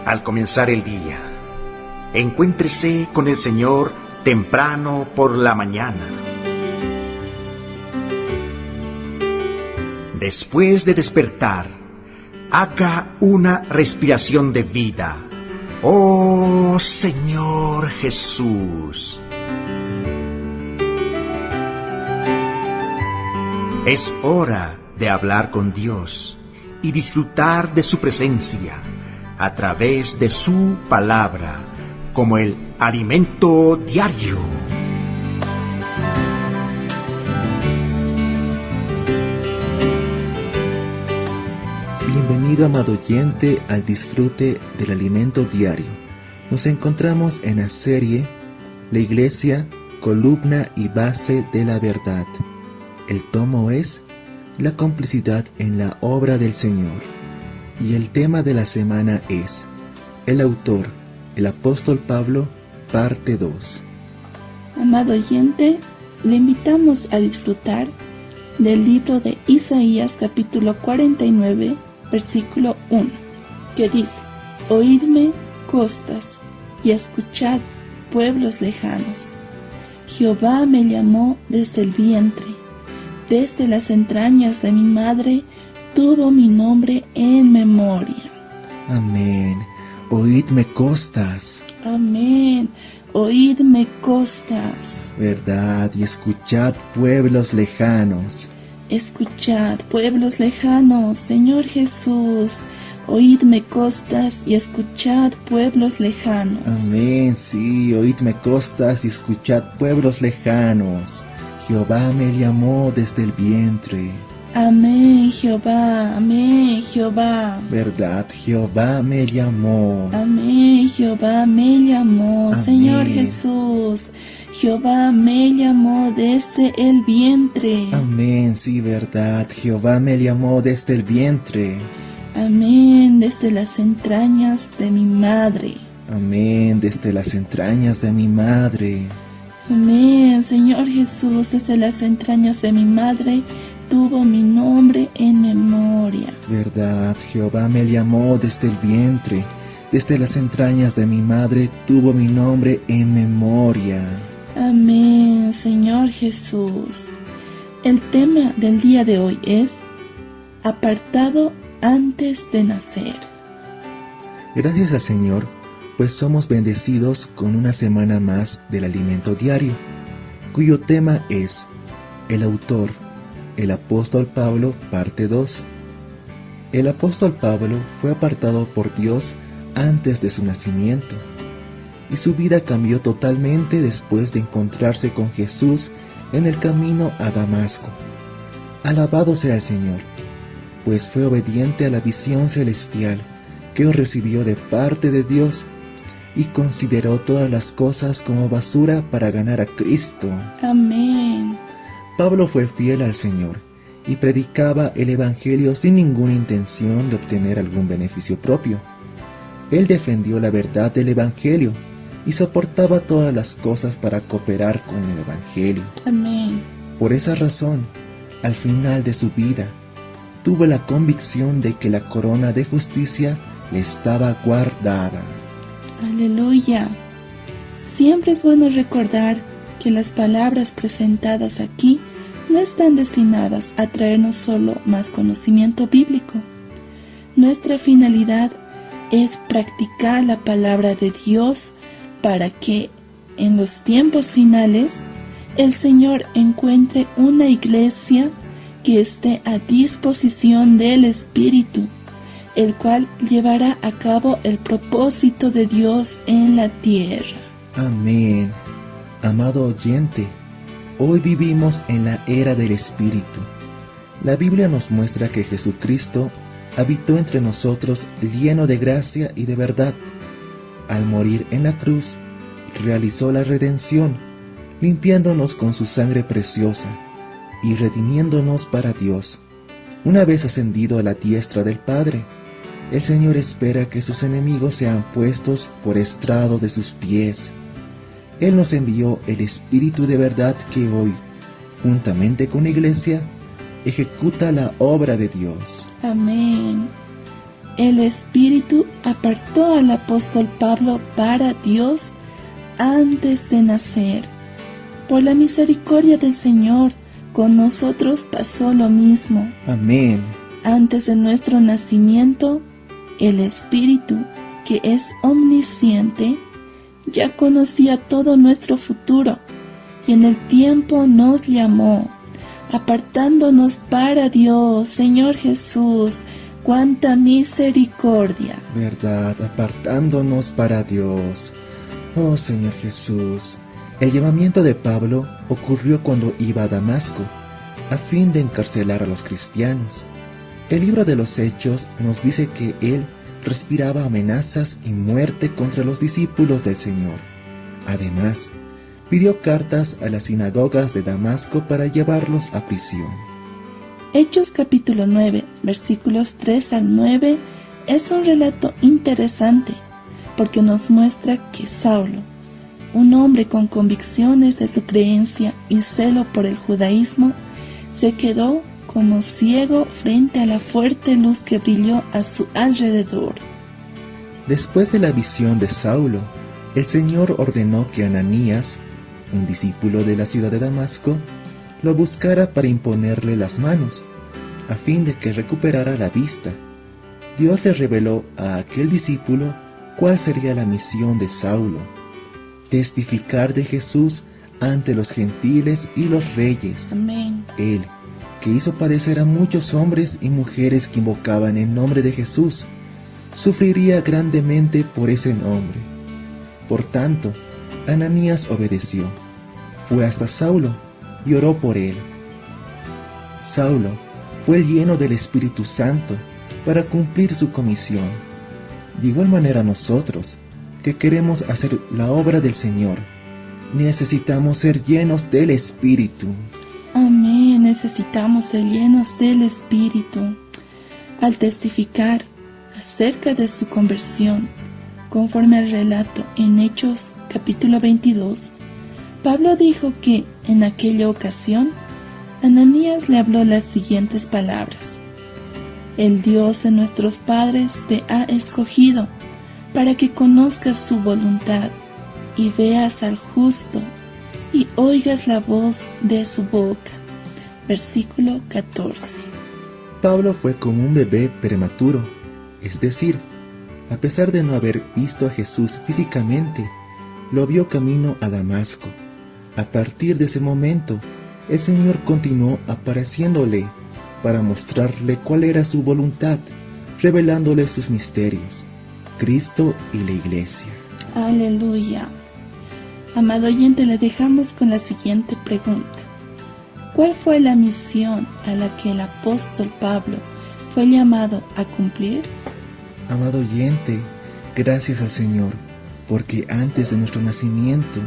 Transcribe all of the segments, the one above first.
Al comenzar el día, encuéntrese con el Señor temprano por la mañana. Después de despertar, haga una respiración de vida. ¡Oh, Señor Jesús! Es hora de hablar con Dios y disfrutar de su presencia a través de su palabra, como el alimento diario. Bienvenido, amado oyente, al disfrute del alimento diario. Nos encontramos en la serie La Iglesia, columna y base de la verdad. El tomo es La complicidad en la obra del Señor. Y el tema de la semana es el autor, el apóstol Pablo, parte 2. Amado oyente, le invitamos a disfrutar del libro de Isaías capítulo 49, versículo 1, que dice: Oídme, costas, y escuchad, pueblos lejanos. Jehová me llamó desde el vientre, desde las entrañas de mi madre tuvo mi nombre en memoria. Amén. Oídme, costas. Amén. Oídme, costas. Verdad, y escuchad, pueblos lejanos. Escuchad, pueblos lejanos, Señor Jesús. Oídme, costas, y escuchad, pueblos lejanos. Amén, sí, oídme, costas, y escuchad, pueblos lejanos. Jehová me llamó desde el vientre. Amén, Jehová, amén, Jehová. Verdad, Jehová me llamó. Amén, Jehová me llamó, Amén. Señor Jesús. Jehová me llamó desde el vientre. Amén, sí, verdad, Jehová me llamó desde el vientre. Amén, desde las entrañas de mi madre. Amén, desde las entrañas de mi madre. Amén, Señor Jesús, desde las entrañas de mi madre tuvo mi nombre en memoria. Verdad, Jehová me llamó desde el vientre, desde las entrañas de mi madre tuvo mi nombre en memoria. Amén, Señor Jesús. El tema del día de hoy es apartado antes de nacer. Gracias al Señor, pues somos bendecidos con una semana más del alimento diario, cuyo tema es el autor, el apóstol Pablo, parte 2. El apóstol Pablo fue apartado por Dios antes de su nacimiento, y su vida cambió totalmente después de encontrarse con Jesús en el camino a Damasco. Alabado sea el Señor, pues fue obediente a la visión celestial que recibió de parte de Dios y consideró todas las cosas como basura para ganar a Cristo. Amén. Pablo fue fiel al Señor y predicaba el Evangelio sin ninguna intención de obtener algún beneficio propio. Él defendió la verdad del Evangelio y soportaba todas las cosas para cooperar con el Evangelio. Amén. Por esa razón, al final de su vida, tuvo la convicción de que la corona de justicia le estaba guardada. Aleluya. Siempre es bueno recordar que las palabras presentadas aquí no están destinadas a traernos solo más conocimiento bíblico. Nuestra finalidad es practicar la palabra de Dios para que en los tiempos finales el Señor encuentre una iglesia que esté a disposición del Espíritu, el cual llevará a cabo el propósito de Dios en la tierra. Amén. Amado oyente, hoy vivimos en la era del Espíritu. La Biblia nos muestra que Jesucristo habitó entre nosotros lleno de gracia y de verdad. Al morir en la cruz, realizó la redención, limpiándonos con su sangre preciosa y redimiéndonos para Dios. Una vez ascendido a la diestra del Padre, el Señor espera que sus enemigos sean puestos por estrado de sus pies. Él nos envió el Espíritu de verdad que hoy, juntamente con la Iglesia, ejecuta la obra de Dios. Amén. El Espíritu apartó al apóstol Pablo para Dios antes de nacer. Por la misericordia del Señor, con nosotros pasó lo mismo. Amén. Antes de nuestro nacimiento, el Espíritu, que es omnisciente, ya conocía todo nuestro futuro y en el tiempo nos llamó, apartándonos para Dios. Señor Jesús, cuánta misericordia. ¿Verdad? Apartándonos para Dios. Oh Señor Jesús. El llamamiento de Pablo ocurrió cuando iba a Damasco, a fin de encarcelar a los cristianos. El libro de los Hechos nos dice que él respiraba amenazas y muerte contra los discípulos del Señor. Además, pidió cartas a las sinagogas de Damasco para llevarlos a prisión. Hechos capítulo 9, versículos 3 al 9 es un relato interesante porque nos muestra que Saulo, un hombre con convicciones de su creencia y celo por el judaísmo, se quedó como ciego frente a la fuerte luz que brilló a su alrededor. Después de la visión de Saulo, el Señor ordenó que Ananías, un discípulo de la ciudad de Damasco, lo buscara para imponerle las manos, a fin de que recuperara la vista. Dios le reveló a aquel discípulo cuál sería la misión de Saulo: testificar de Jesús ante los gentiles y los reyes. Amén. Él, que hizo padecer a muchos hombres y mujeres que invocaban el nombre de Jesús, sufriría grandemente por ese nombre. Por tanto, Ananías obedeció, fue hasta Saulo y oró por él. Saulo fue lleno del Espíritu Santo para cumplir su comisión. De igual manera nosotros, que queremos hacer la obra del Señor, necesitamos ser llenos del Espíritu. Amén, necesitamos ser llenos del Espíritu. Al testificar acerca de su conversión, conforme al relato en Hechos capítulo 22, Pablo dijo que en aquella ocasión Ananías le habló las siguientes palabras: el Dios de nuestros padres te ha escogido para que conozcas su voluntad y veas al justo y oigas la voz de su boca. Versículo 14. Pablo fue como un bebé prematuro, es decir, a pesar de no haber visto a Jesús físicamente, lo vio camino a Damasco. A partir de ese momento, el Señor continuó apareciéndole para mostrarle cuál era su voluntad, revelándole sus misterios, Cristo y la Iglesia. Aleluya. Amado oyente, le dejamos con la siguiente pregunta: ¿cuál fue la misión a la que el apóstol Pablo fue llamado a cumplir? Amado oyente, gracias al Señor, porque antes de nuestro nacimiento,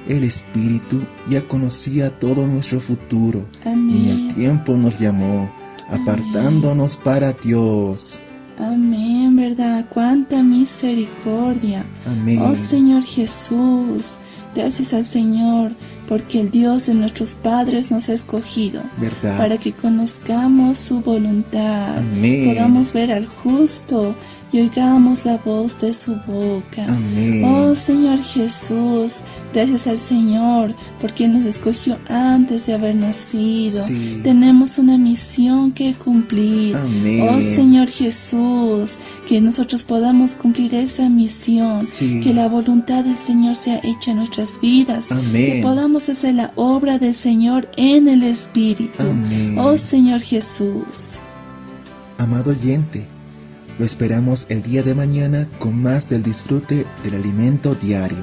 el Espíritu ya conocía todo nuestro futuro. Amén. Y en el tiempo nos llamó, apartándonos para Dios. Amén, ¿verdad? ¡Cuánta misericordia! Amén. Oh Señor Jesús, gracias al Señor, porque el Dios de nuestros padres nos ha escogido, ¿Verdad? para que conozcamos su voluntad, Amén. podamos ver al justo y oigamos la voz de su boca. Amén. Oh Señor Jesús, gracias al Señor, porque Él nos escogió antes de haber nacido. Sí. Tenemos una misión que cumplir. Amén. Oh Señor Jesús, que nosotros podamos cumplir esa misión, Sí. que la voluntad del Señor sea hecha en nuestras vidas, Amén. que podamos hacer la obra del Señor en el Espíritu. Amén. Oh Señor Jesús. Amado oyente, lo esperamos el día de mañana con más del disfrute del alimento diario.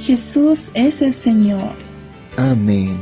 Jesús es el Señor. Amén.